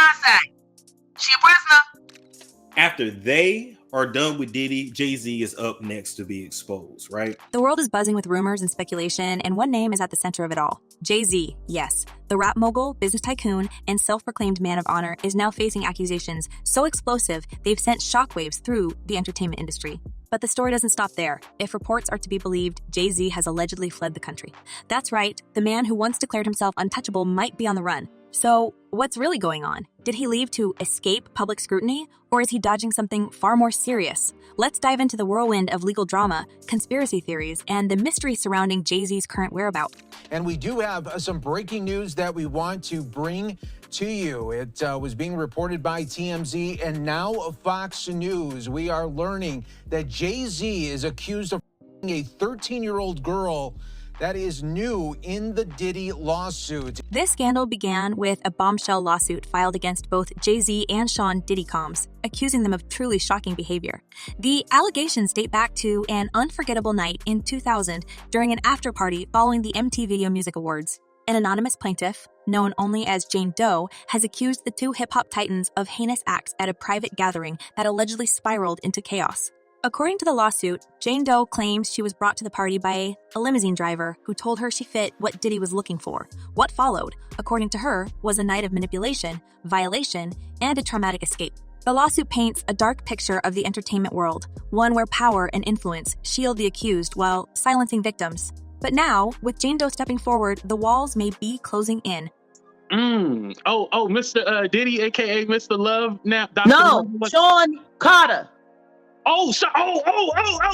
Beyonce. She a prisoner. After they are done with Diddy, Jay-Z is up next to be exposed, right? The world is buzzing with rumors and speculation, and one name is at the center of it all. Jay-Z, yes. The rap mogul, business tycoon, and self-proclaimed man of honor is now facing accusations so explosive they've sent shockwaves through the entertainment industry. But the story doesn't stop there. If reports are to be believed, Jay-Z has allegedly fled the country. That's right, the man who once declared himself untouchable might be on the run. So, what's really going on? Did he leave to escape public scrutiny, or is he dodging something far more serious? Let's dive into the whirlwind of legal drama, conspiracy theories, and the mystery surrounding Jay-Z's current whereabouts. And we do have some breaking news that we want to bring to you. It was being reported by TMZ and now Fox News. We are learning that Jay-Z is accused of a 13-year-old girl. That is new in the Diddy lawsuit. This scandal began with a bombshell lawsuit filed against both Jay-Z and Sean Diddy Combs, accusing them of truly shocking behavior. The allegations date back to an unforgettable night in 2000 during an after-party following the MTV Video Music Awards. An anonymous plaintiff, known only as Jane Doe, has accused the two hip-hop titans of heinous acts at a private gathering that allegedly spiraled into chaos. According to the lawsuit, Jane Doe claims she was brought to the party by a limousine driver who told her she fit what Diddy was looking for. What followed, according to her, was a night of manipulation, violation, and a traumatic escape. The lawsuit paints a dark picture of the entertainment world, one where power and influence shield the accused while silencing victims. But now, with Jane Doe stepping forward, the walls may be closing in. Mr. Diddy, aka Mr. Love, now. Dr. No, Sean Carter.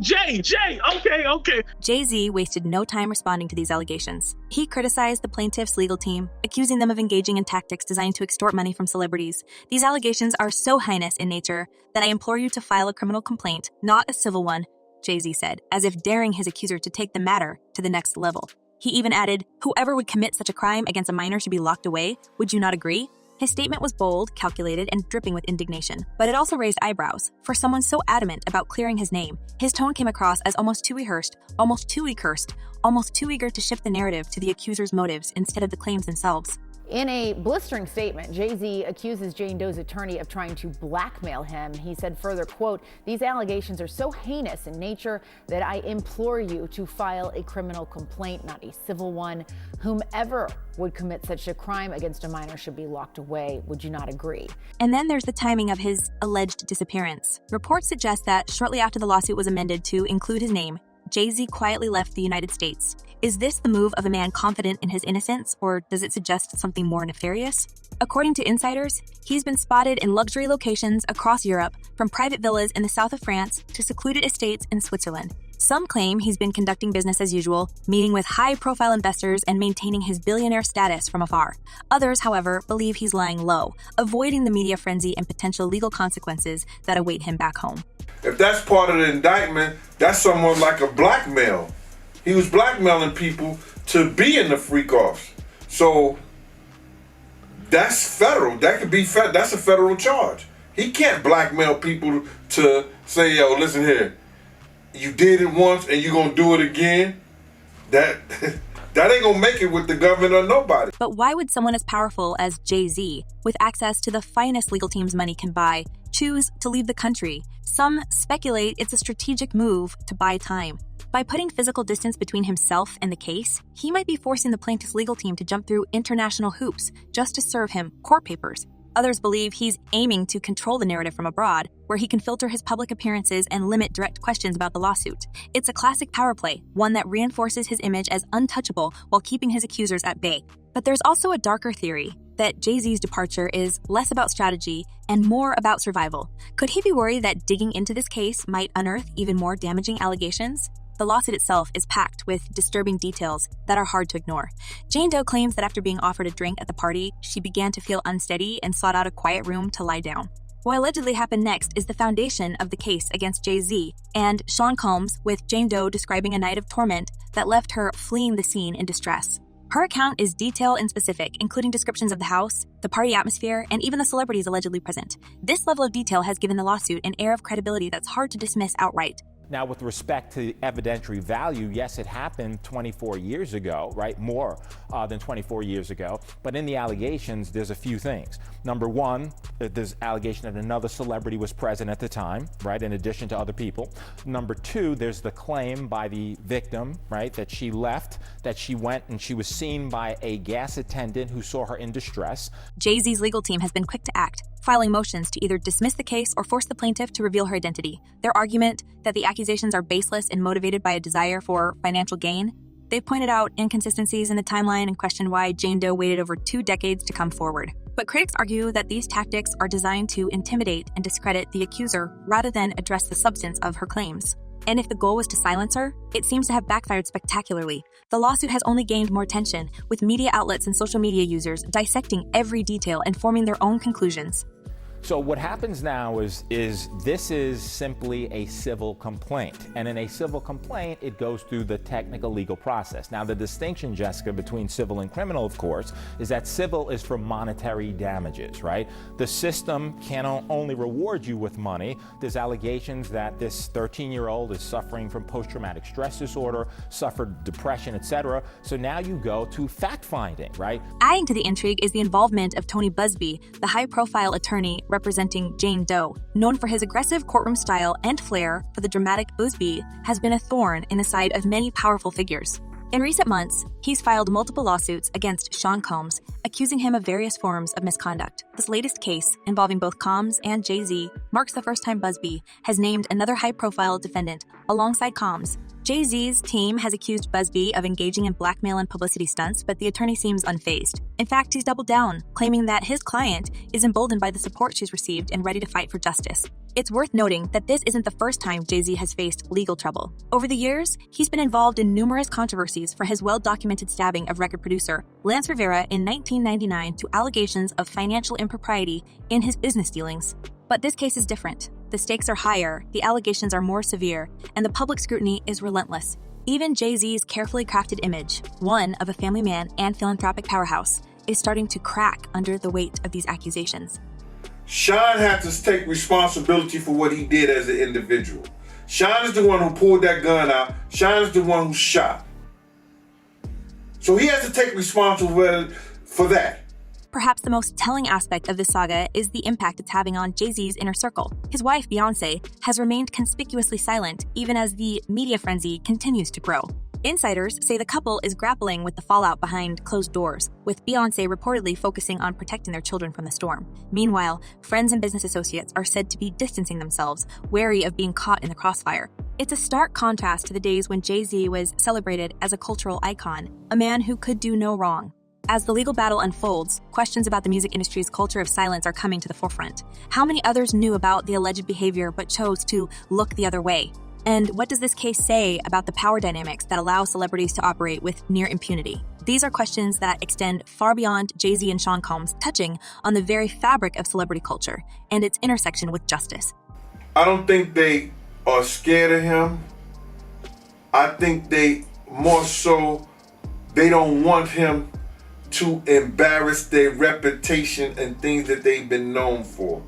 Jay. Okay. Jay-Z wasted no time responding to these allegations. He criticized the plaintiff's legal team, accusing them of engaging in tactics designed to extort money from celebrities. These allegations are so heinous in nature that I implore you to file a criminal complaint, not a civil one, Jay-Z said, as if daring his accuser to take the matter to the next level. He even added, "Whoever would commit such a crime against a minor should be locked away. Would you not agree?" His statement was bold, calculated, and dripping with indignation, but it also raised eyebrows. For someone so adamant about clearing his name, his tone came across as almost too rehearsed, almost too recursed, almost too eager to shift the narrative to the accuser's motives instead of the claims themselves. In a blistering statement, Jay-Z accuses Jane Doe's attorney of trying to blackmail him. He said further, quote, "These allegations are so heinous in nature that I implore you to file a criminal complaint, not a civil one. Whomever would commit such a crime against a minor should be locked away. Would you not agree?" And then there's the timing of his alleged disappearance. Reports suggest that shortly after the lawsuit was amended to include his name, Jay-Z quietly left the United States. Is this the move of a man confident in his innocence, or does it suggest something more nefarious? According to insiders, he's been spotted in luxury locations across Europe, from private villas in the south of France to secluded estates in Switzerland. Some claim he's been conducting business as usual, meeting with high-profile investors and maintaining his billionaire status from afar. Others, however, believe he's lying low, avoiding the media frenzy and potential legal consequences that await him back home. If that's part of the indictment, that's somewhat like a blackmail. He was blackmailing people to be in the freak-offs. So that's federal. That could be that's a federal charge. He can't blackmail people to say, "Yo, listen here, you did it once and you're gonna do it again." That ain't gonna make it with the government or nobody. But why would someone as powerful as Jay-Z, with access to the finest legal teams money can buy, choose to leave the country? Some speculate it's a strategic move to buy time. By putting physical distance between himself and the case, he might be forcing the plaintiff's legal team to jump through international hoops just to serve him court papers. Others believe he's aiming to control the narrative from abroad, where he can filter his public appearances and limit direct questions about the lawsuit. It's a classic power play, one that reinforces his image as untouchable while keeping his accusers at bay. But there's also a darker theory that Jay-Z's departure is less about strategy and more about survival. Could he be worried that digging into this case might unearth even more damaging allegations? The lawsuit itself is packed with disturbing details that are hard to ignore. Jane Doe claims that after being offered a drink at the party, she began to feel unsteady and sought out a quiet room to lie down. What allegedly happened next is the foundation of the case against Jay-Z and Sean Combs, with Jane Doe describing a night of torment that left her fleeing the scene in distress. Her account is detailed and specific, including descriptions of the house, the party atmosphere, and even the celebrities allegedly present. This level of detail has given the lawsuit an air of credibility that's hard to dismiss outright. Now, with respect to evidentiary value, yes, it happened 24 years ago, right? More than 24 years ago. But in the allegations, there's a few things. Number one, there's allegation that another celebrity was present at the time, right, in addition to other people. Number two, there's the claim by the victim, right, that she left, that she went and she was seen by a gas attendant who saw her in distress. Jay-Z's legal team has been quick to act, filing motions to either dismiss the case or force the plaintiff to reveal her identity. Their argument that the accusations are baseless and motivated by a desire for financial gain. They've pointed out inconsistencies in the timeline and questioned why Jane Doe waited over 2 decades to come forward. But critics argue that these tactics are designed to intimidate and discredit the accuser rather than address the substance of her claims. And if the goal was to silence her, it seems to have backfired spectacularly. The lawsuit has only gained more attention, with media outlets and social media users dissecting every detail and forming their own conclusions. So what happens now is this is simply a civil complaint. And in a civil complaint, it goes through the technical legal process. Now, the distinction, Jessica, between civil and criminal, of course, is that civil is for monetary damages, right? The system can only reward you with money. There's allegations that this 13-year-old is suffering from post-traumatic stress disorder, suffered depression, etc. So now you go to fact-finding, right? Adding to the intrigue is the involvement of Tony Busby, the high-profile attorney representing Jane Doe. Known for his aggressive courtroom style and flair for the dramatic Busby has been a thorn in the side of many powerful figures. In recent months, he's filed multiple lawsuits against Sean Combs, accusing him of various forms of misconduct. This latest case, involving both Combs and Jay-Z, marks the first time Busby has named another high-profile defendant alongside Combs. Jay-Z's team has accused Busby of engaging in blackmail and publicity stunts, but the attorney seems unfazed. In fact, he's doubled down, claiming that his client is emboldened by the support she's received and ready to fight for justice. It's worth noting that this isn't the first time Jay-Z has faced legal trouble. Over the years, he's been involved in numerous controversies for his well-documented stabbing of record producer Lance Rivera in 1999 to allegations of financial impropriety in his business dealings. But this case is different. The stakes are higher, the allegations are more severe, and the public scrutiny is relentless. Even Jay-Z's carefully crafted image, one of a family man and philanthropic powerhouse, is starting to crack under the weight of these accusations. Sean had to take responsibility for what he did as an individual. Sean is the one who pulled that gun out. Sean is the one who shot. So he has to take responsibility for that. Perhaps the most telling aspect of this saga is the impact it's having on Jay-Z's inner circle. His wife, Beyoncé, has remained conspicuously silent even as the media frenzy continues to grow. Insiders say the couple is grappling with the fallout behind closed doors, with Beyoncé reportedly focusing on protecting their children from the storm. Meanwhile, friends and business associates are said to be distancing themselves, wary of being caught in the crossfire. It's a stark contrast to the days when Jay-Z was celebrated as a cultural icon, a man who could do no wrong. As the legal battle unfolds, questions about the music industry's culture of silence are coming to the forefront. How many others knew about the alleged behavior but chose to look the other way? And what does this case say about the power dynamics that allow celebrities to operate with near impunity? These are questions that extend far beyond Jay-Z and Sean Combs, touching on the very fabric of celebrity culture and its intersection with justice. I don't think they are scared of him. I think they more so, they don't want him to embarrass their reputation and things that they've been known for.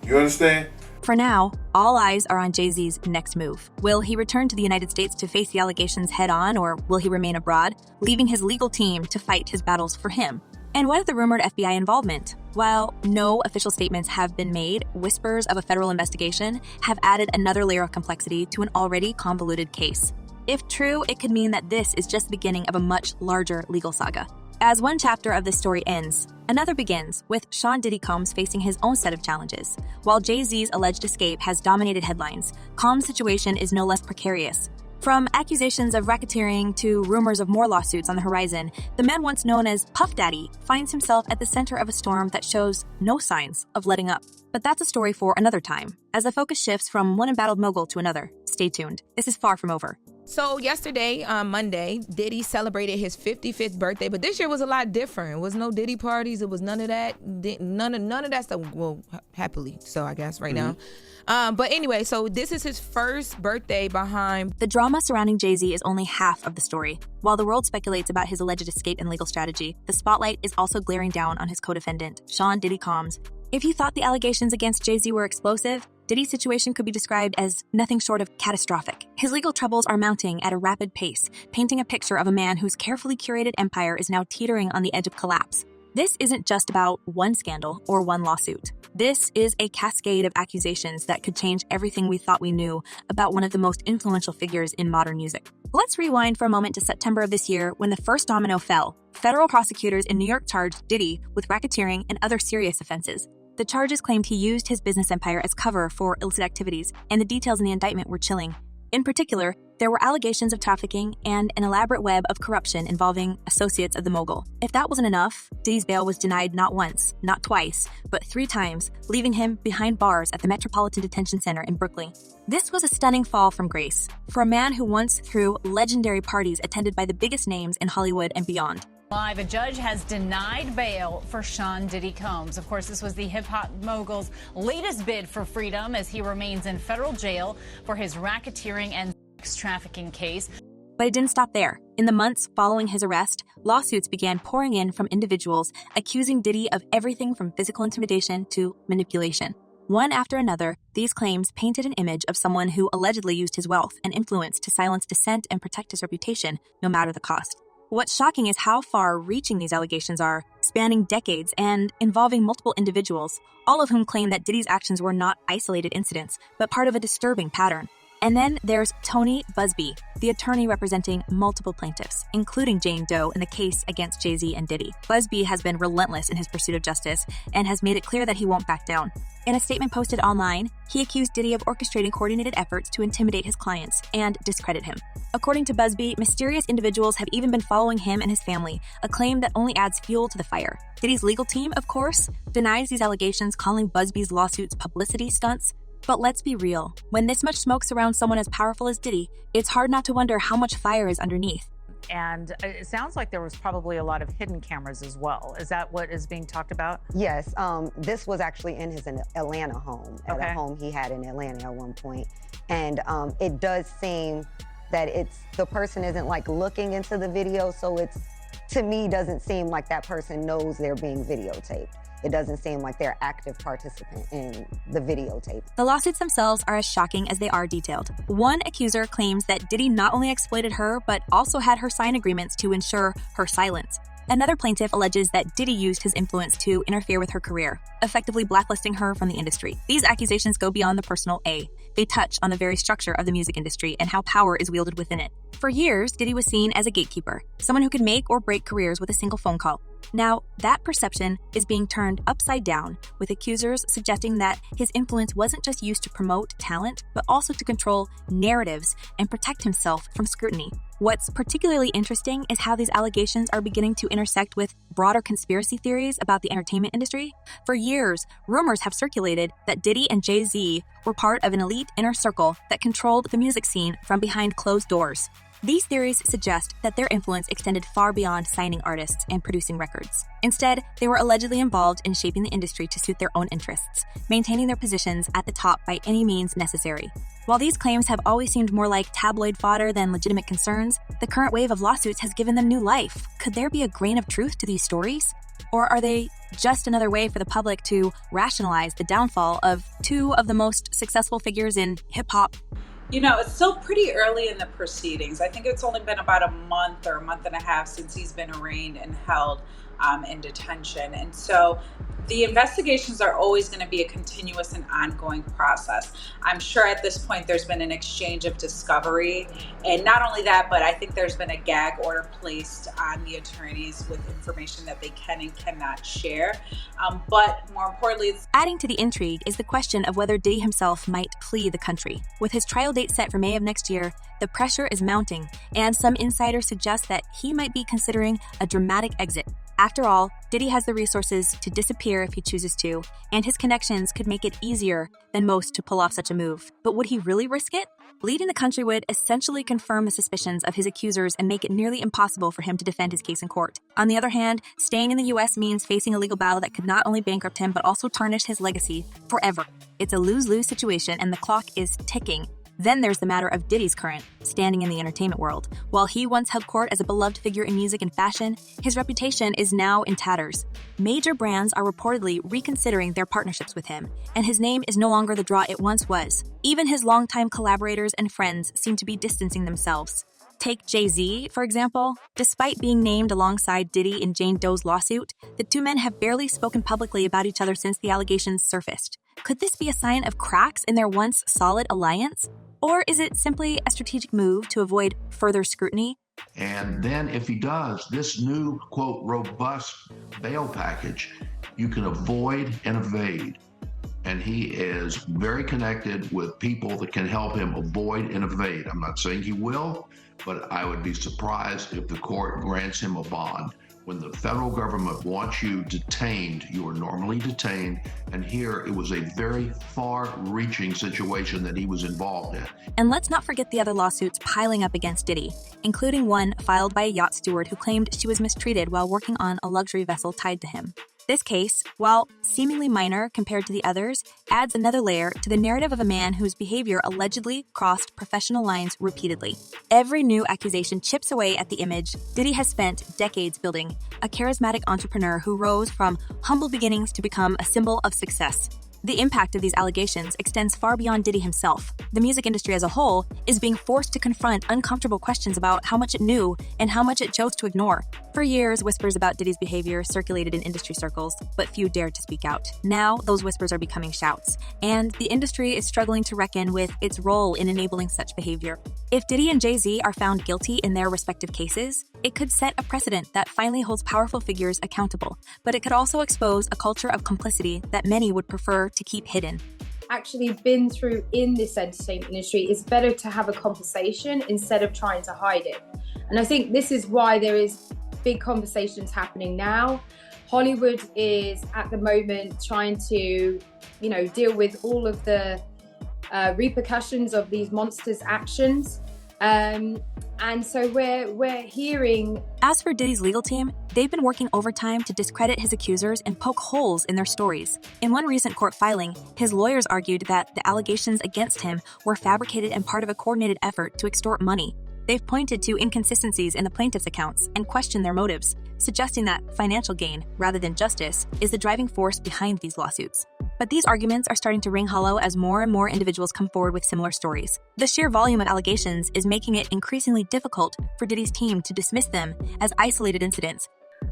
You understand? For now, all eyes are on Jay-Z's next move. Will he return to the United States to face the allegations head-on, or will he remain abroad, leaving his legal team to fight his battles for him? And what of the rumored FBI involvement? While no official statements have been made, whispers of a federal investigation have added another layer of complexity to an already convoluted case. If true, it could mean that this is just the beginning of a much larger legal saga. As one chapter of this story ends, another begins, with Sean Diddy Combs facing his own set of challenges. While Jay-Z's alleged escape has dominated headlines, Combs' situation is no less precarious. From accusations of racketeering to rumors of more lawsuits on the horizon, the man once known as Puff Daddy finds himself at the center of a storm that shows no signs of letting up. But that's a story for another time. As the focus shifts from one embattled mogul to another, stay tuned. This is far from over. So yesterday, Monday, Diddy celebrated his 55th birthday, but this year was a lot different. It was no Diddy parties. It was none of that. None of that stuff. Well, happily, so I guess right now. But anyway, so this is his first birthday behind. The drama surrounding Jay-Z is only half of the story. While the world speculates about his alleged escape and legal strategy, the spotlight is also glaring down on his co-defendant, Sean Diddy Combs. If you thought the allegations against Jay-Z were explosive, Diddy's situation could be described as nothing short of catastrophic. His legal troubles are mounting at a rapid pace, painting a picture of a man whose carefully curated empire is now teetering on the edge of collapse. This isn't just about one scandal or one lawsuit. This is a cascade of accusations that could change everything we thought we knew about one of the most influential figures in modern music. Let's rewind for a moment to September of this year when the first domino fell. Federal prosecutors in New York charged Diddy with racketeering and other serious offenses. The charges claimed he used his business empire as cover for illicit activities, and the details in the indictment were chilling. In particular, there were allegations of trafficking and an elaborate web of corruption involving associates of the mogul. If that wasn't enough, Diddy's bail was denied not once, not twice, but 3 times, leaving him behind bars at the Metropolitan Detention Center in Brooklyn. This was a stunning fall from grace for a man who once threw legendary parties attended by the biggest names in Hollywood and beyond. Live, a judge has denied bail for Sean Diddy Combs. Of course, this was the hip-hop mogul's latest bid for freedom as he remains in federal jail for his racketeering and sex trafficking case. But it didn't stop there. In the months following his arrest, lawsuits began pouring in from individuals accusing Diddy of everything from physical intimidation to manipulation. One after another, these claims painted an image of someone who allegedly used his wealth and influence to silence dissent and protect his reputation, no matter the cost. What's shocking is how far-reaching these allegations are, spanning decades and involving multiple individuals, all of whom claim that Diddy's actions were not isolated incidents, but part of a disturbing pattern. And then there's Tony Busby, the attorney representing multiple plaintiffs, including Jane Doe in the case against Jay-Z and Diddy. Busby has been relentless in his pursuit of justice and has made it clear that he won't back down. In a statement posted online, he accused Diddy of orchestrating coordinated efforts to intimidate his clients and discredit him. According to Busby, mysterious individuals have even been following him and his family, a claim that only adds fuel to the fire. Diddy's legal team, of course, denies these allegations, calling Busby's lawsuits publicity stunts. But let's be real. When this much smoke surrounds someone as powerful as Diddy, it's hard not to wonder how much fire is underneath. And it sounds like there was probably a lot of hidden cameras as well. Is that what is being talked about? Yes, this was actually in his Atlanta home, at Okay. a home he had in Atlanta at one point. And it does seem that the person isn't like looking into the video, so to me, doesn't seem like that person knows they're being videotaped. It doesn't seem like they're active participant in the videotape. The lawsuits themselves are as shocking as they are detailed. One accuser claims that Diddy not only exploited her, but also had her sign agreements to ensure her silence. Another plaintiff alleges that Diddy used his influence to interfere with her career, effectively blacklisting her from the industry. These accusations go beyond the personal A. They touch on the very structure of the music industry and how power is wielded within it. For years, Diddy was seen as a gatekeeper, someone who could make or break careers with a single phone call. Now, that perception is being turned upside down, with accusers suggesting that his influence wasn't just used to promote talent, but also to control narratives and protect himself from scrutiny. What's particularly interesting is how these allegations are beginning to intersect with broader conspiracy theories about the entertainment industry. For years, rumors have circulated that Diddy and Jay-Z were part of an elite inner circle that controlled the music scene from behind closed doors. These theories suggest that their influence extended far beyond signing artists and producing records. Instead, they were allegedly involved in shaping the industry to suit their own interests, maintaining their positions at the top by any means necessary. While these claims have always seemed more like tabloid fodder than legitimate concerns, the current wave of lawsuits has given them new life. Could there be a grain of truth to these stories? Or are they just another way for the public to rationalize the downfall of two of the most successful figures in hip-hop? You know, it's still pretty early in the proceedings. I think it's only been about a month or a month and a half since he's been arraigned and held in detention. And so the investigations are always going to be a continuous and ongoing process. I'm sure at this point there's been an exchange of discovery. And not only that, but I think there's been a gag order placed on the attorneys with information that they can and cannot share. But more importantly, Adding to the intrigue is the question of whether Diddy himself might flee the country. With his trial date set for May of next year, the pressure is mounting, and some insiders suggest that he might be considering a dramatic exit. After all, Diddy has the resources to disappear if he chooses to, and his connections could make it easier than most to pull off such a move. But would he really risk it? Leaving the country would essentially confirm the suspicions of his accusers and make it nearly impossible for him to defend his case in court. On the other hand, staying in the US means facing a legal battle that could not only bankrupt him, but also tarnish his legacy forever. It's a lose-lose situation, and the clock is ticking. Then there's the matter of Diddy's current standing in the entertainment world. While he once held court as a beloved figure in music and fashion, his reputation is now in tatters. Major brands are reportedly reconsidering their partnerships with him, and his name is no longer the draw it once was. Even his longtime collaborators and friends seem to be distancing themselves. Take Jay-Z, for example. Despite being named alongside Diddy in Jane Doe's lawsuit, the two men have barely spoken publicly about each other since the allegations surfaced. Could this be a sign of cracks in their once solid alliance? Or is it simply a strategic move to avoid further scrutiny? And then if he does, this new, quote, robust bail package, you can avoid and evade. And he is very connected with people that can help him avoid and evade. I'm not saying he will, but I would be surprised if the court grants him a bond. When the federal government wants you detained, you are normally detained, and here it was a very far-reaching situation that he was involved in. And let's not forget the other lawsuits piling up against Diddy, including one filed by a yacht steward who claimed she was mistreated while working on a luxury vessel tied to him. This case, while seemingly minor compared to the others, adds another layer to the narrative of a man whose behavior allegedly crossed professional lines repeatedly. Every new accusation chips away at the image Diddy has spent decades building, a charismatic entrepreneur who rose from humble beginnings to become a symbol of success. The impact of these allegations extends far beyond Diddy himself. The music industry as a whole is being forced to confront uncomfortable questions about how much it knew and how much it chose to ignore. For years, whispers about Diddy's behavior circulated in industry circles, but few dared to speak out. Now, those whispers are becoming shouts, and the industry is struggling to reckon with its role in enabling such behavior. If Diddy and Jay-Z are found guilty in their respective cases, it could set a precedent that finally holds powerful figures accountable, but it could also expose a culture of complicity that many would prefer to keep hidden. Actually been through in this entertainment industry, it's better to have a conversation instead of trying to hide it. And I think this is why there is big conversations happening now. Hollywood is at the moment trying to, deal with all of the repercussions of these monsters' actions. And so we're hearing. As for Diddy's legal team, they've been working overtime to discredit his accusers and poke holes in their stories. In one recent court filing, his lawyers argued that the allegations against him were fabricated and part of a coordinated effort to extort money. They've pointed to inconsistencies in the plaintiff's accounts and questioned their motives, suggesting that financial gain, rather than justice, is the driving force behind these lawsuits. But these arguments are starting to ring hollow as more and more individuals come forward with similar stories. The sheer volume of allegations is making it increasingly difficult for Diddy's team to dismiss them as isolated incidents.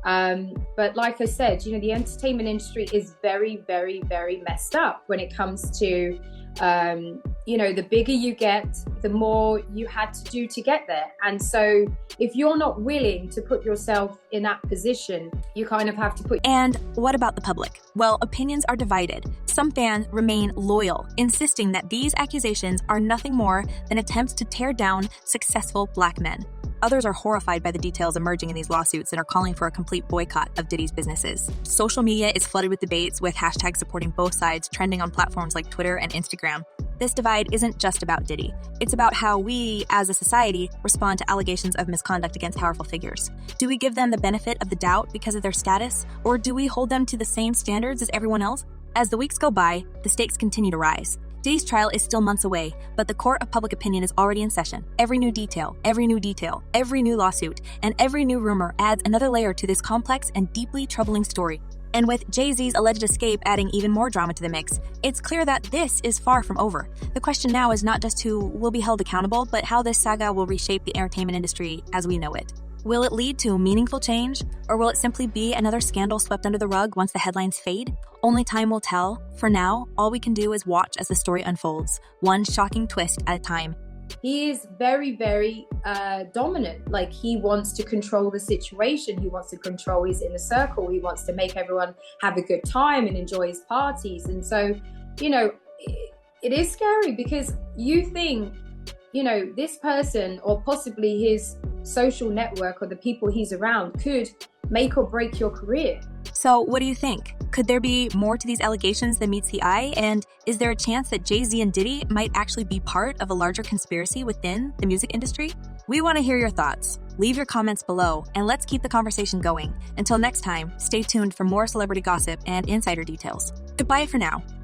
But like I said, the entertainment industry is very, very, very messed up when it comes to, the bigger you get, the more you had to do to get there. And so if you're not willing to put yourself in that position, you kind of have to put. And what about the public? Well, opinions are divided. Some fans remain loyal, insisting that these accusations are nothing more than attempts to tear down successful Black men. Others are horrified by the details emerging in these lawsuits and are calling for a complete boycott of Diddy's businesses. Social media is flooded with debates, with hashtags supporting both sides trending on platforms like Twitter and Instagram. This divide isn't just about Diddy. It's about how we, as a society, respond to allegations of misconduct against powerful figures. Do we give them the benefit of the doubt because of their status, or do we hold them to the same standards as everyone else? As the weeks go by, the stakes continue to rise. Diddy's trial is still months away, but the court of public opinion is already in session. Every new detail, every new lawsuit, and every new rumor adds another layer to this complex and deeply troubling story. And with Jay-Z's alleged escape adding even more drama to the mix, it's clear that this is far from over. The question now is not just who will be held accountable, but how this saga will reshape the entertainment industry as we know it. Will it lead to meaningful change, or will it simply be another scandal swept under the rug once the headlines fade? Only time will tell. For now, all we can do is watch as the story unfolds, one shocking twist at a time. He is very, very dominant. Like, he wants to control the situation. He wants to control his inner circle. He wants to make everyone have a good time and enjoy his parties. And so, it is scary because you think, this person or possibly his social network or the people he's around could make or break your career. So what do you think? Could there be more to these allegations than meets the eye? And is there a chance that Jay-Z and Diddy might actually be part of a larger conspiracy within the music industry? We want to hear your thoughts. Leave your comments below, and let's keep the conversation going. Until next time, stay tuned for more celebrity gossip and insider details. Goodbye for now.